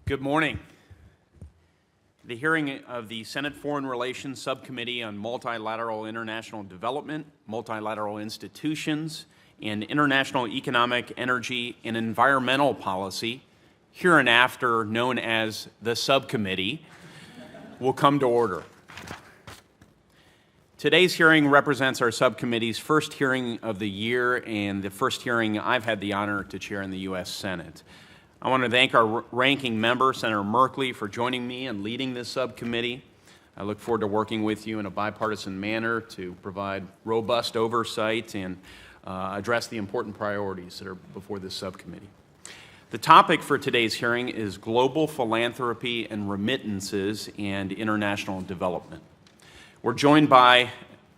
Good morning. The hearing of the Senate Foreign Relations Subcommittee on Multilateral International Development, Multilateral Institutions, and International Economic, Energy, and Environmental Policy, hereinafter known as the Subcommittee, will come to order. Today's hearing represents our subcommittee's first hearing of the year and the first hearing I've had the honor to chair in the U.S. Senate. I want to thank our ranking member, Senator Merkley, for joining me and leading this subcommittee. I look forward to working with you in a bipartisan manner to provide robust oversight and address the important priorities that are before this subcommittee. The topic for today's hearing is global philanthropy and remittances and international development. We're joined by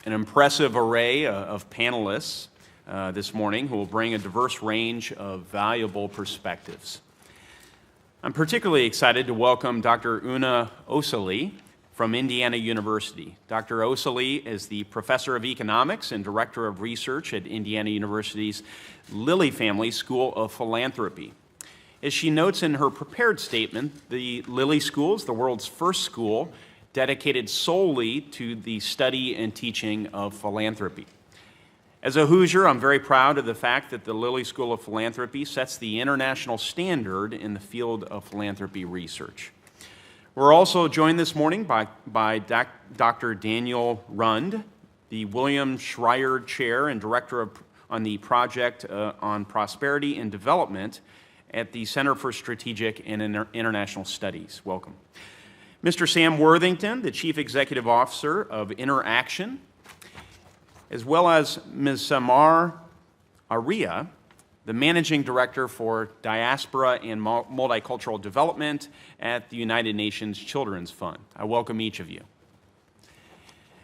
an impressive array of panelists this morning who will bring a diverse range of valuable perspectives. I'm particularly excited to welcome Dr. Una Osili from Indiana University. Dr. Osili is the Professor of Economics and Director of Research at Indiana University's Lilly Family School of Philanthropy. As she notes in her prepared statement, the Lilly School is the world's first school dedicated solely to the study and teaching of philanthropy. As a Hoosier, I'm very proud of the fact that the Lilly School of Philanthropy sets the international standard in the field of philanthropy research. We're also joined this morning by Dr. Daniel Rund, the William Schreier Chair and Director on the Project on Prosperity and Development at the Center for Strategic and International Studies. Welcome. Mr. Sam Worthington, the Chief Executive Officer of Interaction, as well as Ms. Samar Arya, the Managing Director for Diaspora and Multicultural Development at the United Nations Children's Fund. I welcome each of you.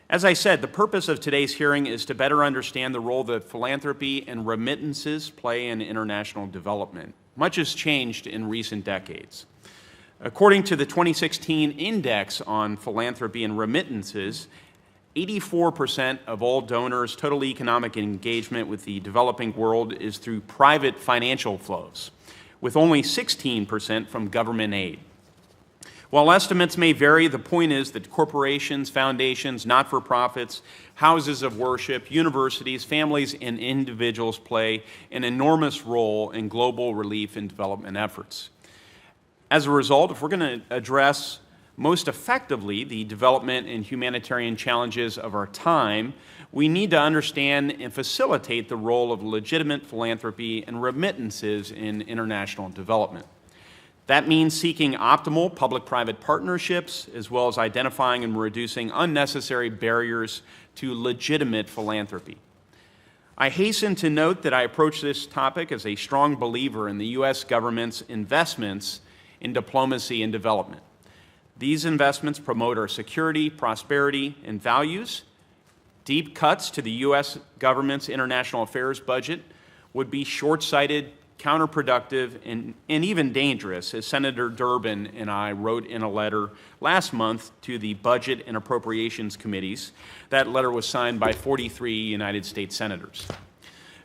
As I said, the purpose of today's hearing is to better understand the role that philanthropy and remittances play in international development. Much has changed in recent decades. According to the 2016 Index on Philanthropy and Remittances, 84% of all donors' total economic engagement with the developing world is through private financial flows, with only 16% from government aid. While estimates may vary, the point is that corporations, foundations, not-for-profits, houses of worship, universities, families, and individuals play an enormous role in global relief and development efforts. As a result, if we're going to address most effectively the development and humanitarian challenges of our time, we need to understand and facilitate the role of legitimate philanthropy and remittances in international development. That means seeking optimal public-private partnerships, as well as identifying and reducing unnecessary barriers to legitimate philanthropy. I hasten to note that I approach this topic as a strong believer in the U.S. government's investments in diplomacy and development. These investments promote our security, prosperity, and values. Deep cuts to the U.S. government's international affairs budget would be short-sighted, counterproductive, and even dangerous, as Senator Durbin and I wrote in a letter last month to the Budget and Appropriations Committees. That letter was signed by 43 United States senators.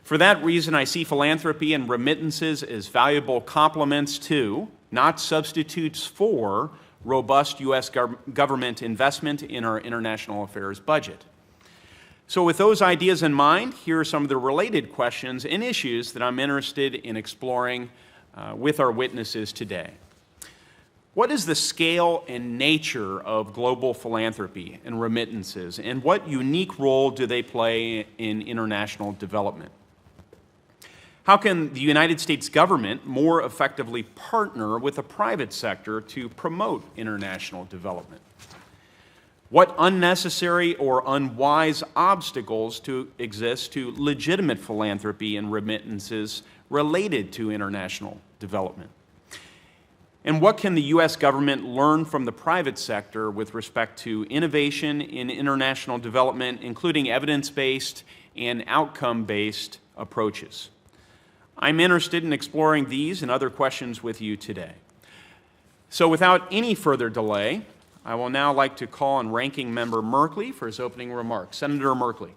For that reason, I see philanthropy and remittances as valuable complements to, not substitutes for, robust U.S. government investment in our international affairs budget. So with those ideas in mind, here are some of the related questions and issues that I'm interested in exploring with our witnesses today. What is the scale and nature of global philanthropy and remittances, and what unique role do they play in international development? How can the United States government more effectively partner with the private sector to promote international development? What unnecessary or unwise obstacles exist to legitimate philanthropy and remittances related to international development? And what can the U.S. government learn from the private sector with respect to innovation in international development, including evidence-based and outcome-based approaches? I'm interested in exploring these and other questions with you today. So without any further delay, I will now like to call on Ranking Member Merkley for his opening remarks. Senator Merkley.